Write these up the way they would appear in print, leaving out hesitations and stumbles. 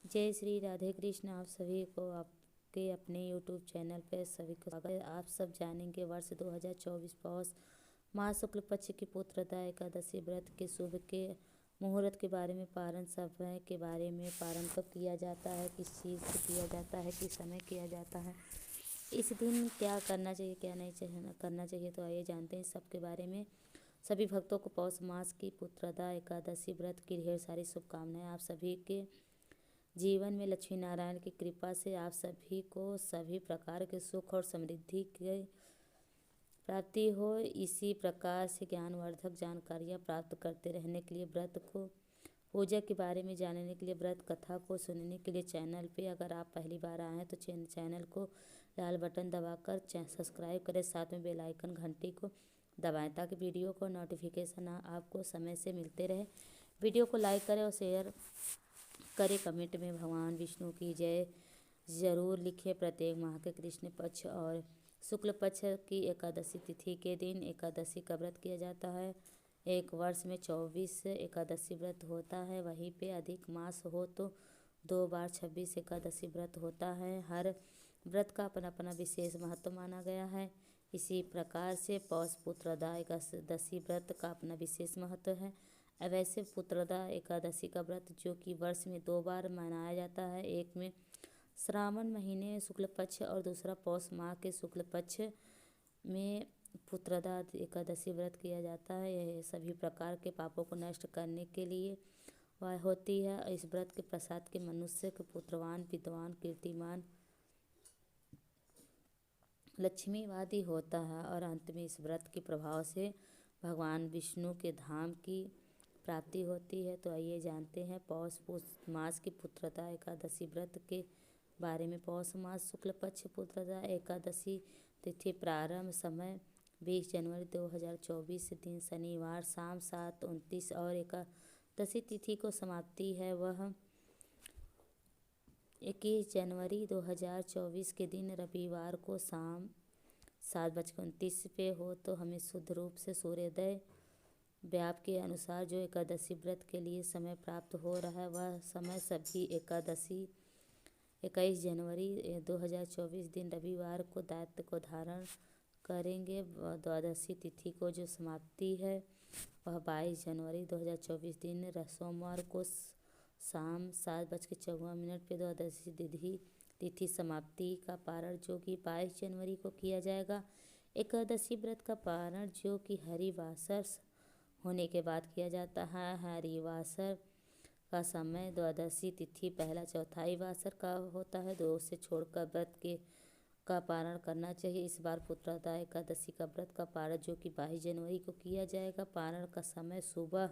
जय श्री राधे कृष्ण। आप सभी को आपके अपने YouTube चैनल पर सभी को स्वागत है। आप सब जानेंगे वर्ष 2024 पौष माह शुक्ल पक्ष की पुत्रदा एकादशी व्रत के शुभ के मुहूर्त के बारे में, पारण समय के बारे में, पारण कब किया जाता है, किस चीज़ से किया जाता है, किस समय किया जाता है, इस दिन क्या करना चाहिए, क्या नहीं करना चाहिए। तो आइए जानते हैं सब के बारे में। सभी भक्तों को पौष मास की पुत्रदा एकादशी व्रत की ढेर सारी शुभकामनाएं। आप सभी के जीवन में लक्ष्मी नारायण की कृपा से आप सभी को सभी प्रकार के सुख और समृद्धि की प्राप्ति हो। इसी प्रकार से ज्ञानवर्धक जानकारियाँ प्राप्त करते रहने के लिए, व्रत को पूजा के बारे में जानने के लिए, व्रत कथा को सुनने के लिए चैनल पे अगर आप पहली बार आए हैं तो चैनल को लाल बटन दबाकर सब्सक्राइब करें, साथ में बेल आइकन घंटी को दबाएं ताकि वीडियो को नोटिफिकेशन आपको समय से मिलते रहे। वीडियो को लाइक करें और शेयर करें। कमेंट में भगवान विष्णु की जय ज़रूर लिखें। प्रत्येक माह के कृष्ण पक्ष और शुक्ल पक्ष की एकादशी तिथि के दिन एकादशी का व्रत किया जाता है। एक वर्ष में 24 एकादशी व्रत होता है, वहीं पे अधिक मास हो तो 2 बार 26 एकादशी व्रत होता है। हर व्रत का अपना अपना विशेष महत्व माना गया है। इसी प्रकार से पौष पुत्रदा एकादशी व्रत का अपना विशेष महत्व है। वैसे पुत्रदा एकादशी का व्रत जो कि वर्ष में 2 बार मनाया जाता है, एक में श्रावण महीने शुक्ल पक्ष और दूसरा पौष माह के शुक्ल पक्ष में पुत्रदा एकादशी व्रत किया जाता है। यह सभी प्रकार के पापों को नष्ट करने के लिए वह होती है। इस व्रत के प्रसाद के मनुष्य को पुत्रवान, विद्वान, कीर्तिमान, लक्ष्मीवादी होता है और अंत में इस व्रत के प्रभाव से भगवान विष्णु के धाम की प्राप्ति होती है। तो आइए जानते हैं पौष मास की पुत्रदा एकादशी व्रत के बारे में। पौष मास शुक्ल पक्ष पुत्रदा एकादशी तिथि प्रारंभ समय 20 जनवरी 2024 दिन शनिवार शाम 7:29 और एकादशी तिथि को समाप्ति है वह 21 जनवरी 2024 के दिन रविवार को शाम 7:29 पे हो। तो हमें शुद्ध रूप से सूर्योदय व्याप के अनुसार जो एकादशी व्रत के लिए समय प्राप्त हो रहा है वह समय सभी एकादशी 21 जनवरी 2024 दिन रविवार को दायित्व को धारण करेंगे। द्वादशी तिथि को जो समाप्ति है वह 22 जनवरी 2024 दिन सोमवार को शाम 7:54 पे द्वादशी तिथि समाप्ति का पारण जो कि 22 जनवरी को किया जाएगा। एकादशी व्रत का पारण जो कि हरिवासर होने के बाद किया जाता है। हरिवासर का समय द्वादशी तिथि पहला चौथाई वासर का होता है। 2 से छोड़कर व्रत का पारण करना चाहिए। इस बार पुत्रदा एकादशी का व्रत का पारण जो कि 22 जनवरी को किया जाएगा। पारण का समय सुबह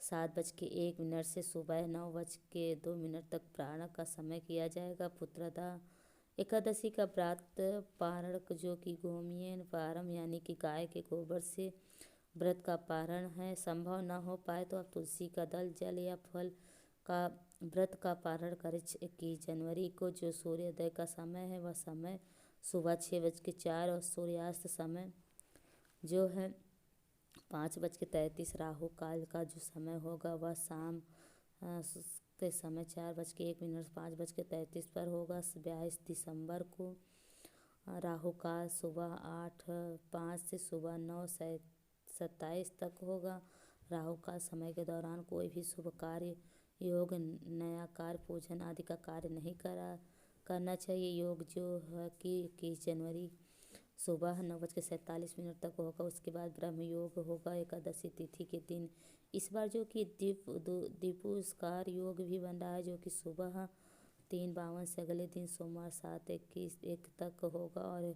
7:01 से सुबह 9:02 तक पारण का समय किया जाएगा। पुत्रदा एकादशी का व्रत पारण जो कि गोमयेन पारम यानी कि गाय के गोबर से व्रत का पारण है। संभव न हो पाए तो आप तुलसी का दल, जल या फल का व्रत का पारण करें। 21 जनवरी को जो सूर्योदय का समय है वह समय सुबह 6:04 और सूर्यास्त समय जो है 5:33। राहु काल का जो समय होगा वह शाम के समय 4:01 5:33 पर होगा। 22 दिसंबर को राहु काल सुबह 8:05 से सुबह 9:27 तक होगा। राहु काल समय के दौरान कोई भी शुभ कार्य, योग, नया कार्य, पूजन आदि का कार्य नहीं करना चाहिए। योग जो है कि 21 जनवरी सुबह 9:47 तक होगा। उसके बाद ब्रह्म योग होगा एकादशी तिथि के दिन। इस बार जो कि दीपुस्कार योग भी बन रहा है जो कि सुबह 3:52 से अगले दिन सोमवार 7:21 तक होगा। और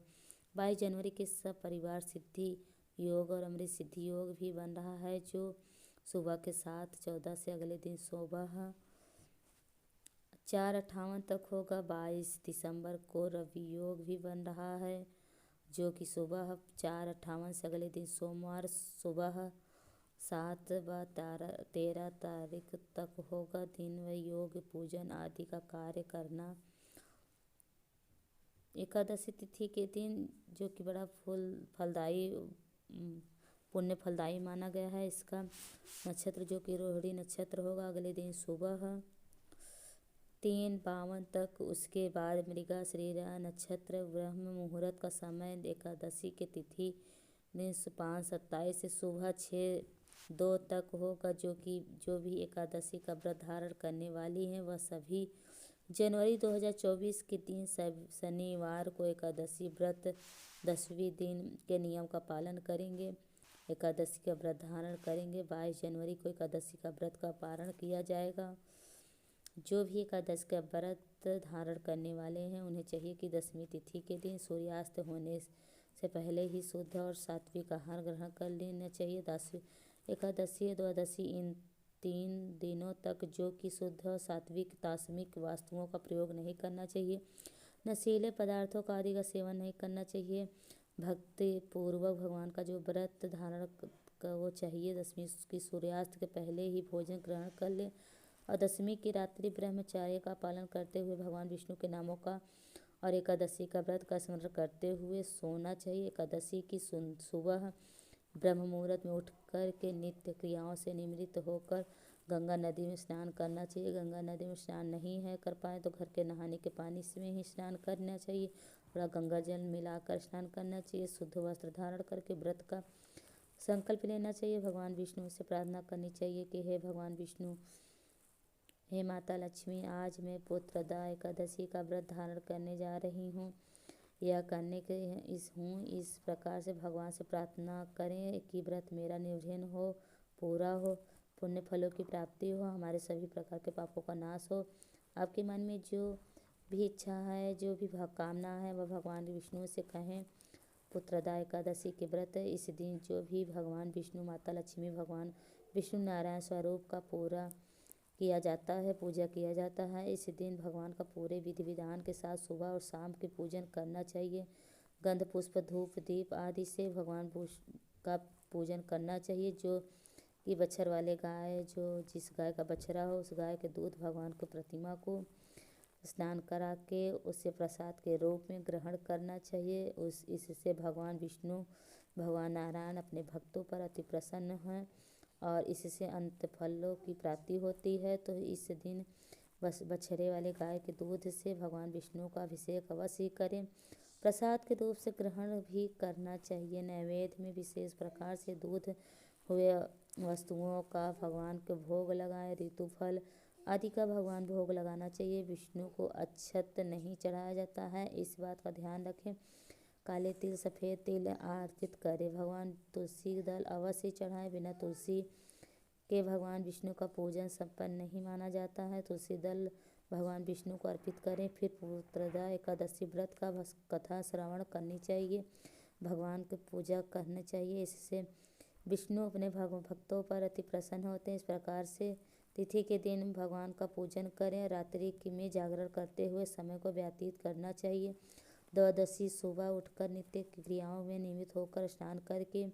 22 जनवरी के सब परिवार सिद्धि योग और अमृत सिद्धि योग भी बन रहा है जो सुबह के 7:14 से अगले दिन सुबह 4:58 तक होगा। 22 दिसंबर को रवि योग भी बन रहा है जो कि सुबह 4:58 से अगले दिन सोमवार सुबह 7:13 तारीख तक होगा। दिन व योग, पूजन आदि का कार्य करना एकादशी तिथि के दिन जो कि बड़ा फलदायी पुण्य फलदायी माना गया है। इसका नक्षत्र जो कि रोहिणी नक्षत्र होगा। अगले दिन सुबह 3:52 तक। उसके बाद मृगशिरा नक्षत्र ब्रह्म मुहूर्त का समय एकादशी की तिथि दिन 5:27 से सुबह 6:02 तक होगा। जो भी एकादशी का व्रत धारण करने वाली हैं वह सभी जनवरी 2024 के दिन शनिवार को एकादशी व्रत 10वें दिन के नियम का पालन करेंगे, एकादशी का व्रत धारण करेंगे। 22 जनवरी को एकादशी का व्रत का पारण किया जाएगा। जो भी एकादशी का व्रत धारण करने वाले हैं उन्हें चाहिए कि 10वीं तिथि के दिन सूर्यास्त होने से पहले ही शुद्ध और सात्विक आहार ग्रहण कर लेना चाहिए। एकादशी द्वादशी इन 3 दिनों तक जो कि शुद्ध और सात्विक तामसिक वस्तुओं का प्रयोग नहीं करना चाहिए, नशीले पदार्थों का आदि का सेवन नहीं करना चाहिए। भक्ति पूर्वक भगवान का जो व्रत धारण का वो चाहिए 10वीं की सूर्यास्त के पहले ही भोजन ग्रहण कर ले और 10वीं की रात्रि ब्रह्मचर्य का पालन करते हुए भगवान विष्णु के नामों का और एकादशी का व्रत का स्मरण करते हुए सोना चाहिए। एकादशी की सुबह ब्रह्म मुहूर्त में उठकर के नित्य क्रियाओं से निवृत्त होकर गंगा नदी में स्नान करना चाहिए। गंगा नदी में स्नान नहीं है कर पाए तो घर के नहाने के पानी में ही स्नान करना चाहिए। थोड़ा गंगा जल मिलाकर स्नान करना चाहिए। शुद्ध वस्त्र धारण करके व्रत का संकल्प लेना चाहिए। भगवान विष्णु से प्रार्थना करनी चाहिए कि हे भगवान विष्णु, हे माता लक्ष्मी, आज मैं पुत्रदा एकादशी का व्रत धारण करने जा रही हूँ। यह करने के इस प्रकार से भगवान से प्रार्थना करें कि व्रत मेरा निर्विघ्न हो, पूरा हो, पुण्य फलों की प्राप्ति हो, हमारे सभी प्रकार के पापों का नाश हो। आपके मन में जो भी इच्छा है, जो भी कामना है वह भगवान विष्णु से कहें। पुत्रदा एकादशी के व्रत इस दिन जो भी भगवान विष्णु, माता लक्ष्मी, भगवान विष्णु नारायण स्वरूप का पूरा किया जाता है, पूजा किया जाता है। इस दिन भगवान का पूरे विधि विधान के साथ सुबह और शाम के पूजन करना चाहिए। गंध पुष्प धूप दीप आदि से भगवान का पूजन करना चाहिए। जो कि बछर वाले गाय, जो जिस गाय का बछड़ा हो उस गाय के दूध भगवान को प्रतिमा को स्नान करा के उसे प्रसाद के रूप में ग्रहण करना चाहिए। इससे भगवान विष्णु, भगवान नारायण अपने भक्तों पर अति प्रसन्न हैं और इससे अंत फलों की प्राप्ति होती है। तो इस दिन बछड़े वाले गाय के दूध से भगवान विष्णु का अभिषेक अवश्य ही करें। प्रसाद के रूप से ग्रहण भी करना चाहिए। नैवेद्य में विशेष प्रकार से दूध हुए वस्तुओं का भगवान को भोग लगाएं। ऋतु फल आदि का भगवान भोग लगाना चाहिए। विष्णु को अक्षत नहीं चढ़ाया जाता है, इस बात का ध्यान रखें। काले तिल सफ़ेद तिल अर्पित करें। भगवान तुलसी दल अवश्य चढ़ाएं। बिना तुलसी के भगवान विष्णु का पूजन संपन्न नहीं माना जाता है। तुलसी दल भगवान विष्णु को अर्पित करें। फिर पुत्रदा एकादशी व्रत का कथा श्रवण करनी चाहिए, भगवान की पूजा करनी चाहिए। इससे विष्णु अपने भक्तों पर अति प्रसन्न होते हैं। इस प्रकार से तिथि के दिन भगवान का पूजन करें। रात्रि में जागरण करते हुए समय को व्यतीत करना चाहिए। द्वादशी सुबह उठकर नित्य क्रियाओं में नियमित होकर स्नान करके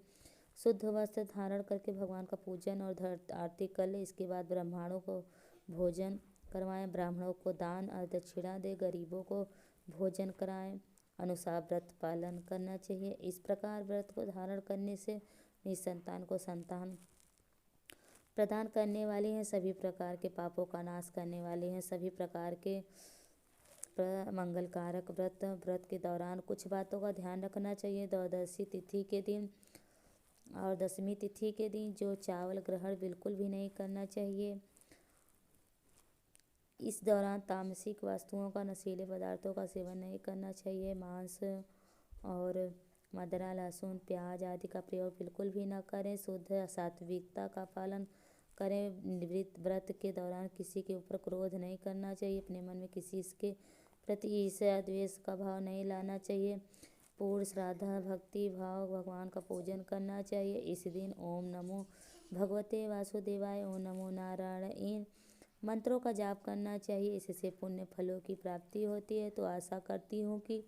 शुद्ध वस्त्र धारण करके भगवान का पूजन और आरती कर ले। इसके बाद ब्राह्मणों को भोजन करवाएं, ब्राह्मणों को दान और दक्षिणा दे, गरीबों को भोजन कराएं। अनुसार व्रत पालन करना चाहिए। इस प्रकार व्रत को धारण करने से निसंतान को संतान प्रदान करने वाली हैं, सभी प्रकार के पापों का नाश करने वाली हैं, सभी प्रकार के मंगलकारक व्रत के दौरान कुछ बातों का ध्यान रखना चाहिए। द्वादशी तिथि के दिन और 10वीं तिथि के दिन जो चावल ग्रहण बिल्कुल भी नहीं करना चाहिए। इस दौरान तामसिक वस्तुओं का, नशीले पदार्थों का सेवन नहीं करना चाहिए। मांस और मदिरा, लहसुन, प्याज आदि का प्रयोग बिल्कुल भी न करें। शुद्ध सात्विकता का पालन करें। व्रत के दौरान किसी के ऊपर क्रोध नहीं करना चाहिए। अपने मन में किसी के प्रति ईर्ष्या द्वेष का भाव नहीं लाना चाहिए। पूर्ण श्रद्धा भक्ति भाव भगवान का पूजन करना चाहिए। इस दिन ओम नमो भगवते वासुदेवाय, ओम नमो नारायण इन मंत्रों का जाप करना चाहिए। इससे पुण्य फलों की प्राप्ति होती है। तो आशा करती हूँ कि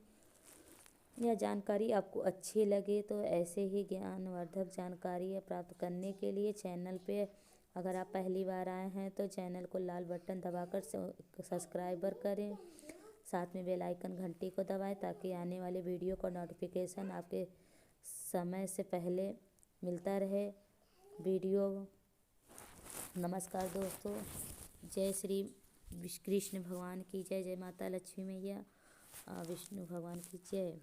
यह जानकारी आपको अच्छी लगे। तो ऐसे ही ज्ञानवर्धक जानकारी प्राप्त करने के लिए चैनल पे अगर आप पहली बार आए हैं तो चैनल को लाल बटन दबाकर सब्सक्राइबर करें। साथ में बेल आइकन घंटी को दबाएं ताकि आने वाले वीडियो का नोटिफिकेशन आपके समय से पहले मिलता रहे। वीडियो नमस्कार दोस्तों, जय श्री कृष्ण भगवान की जय। जय माता लक्ष्मी मैया, विष्णु भगवान की जय।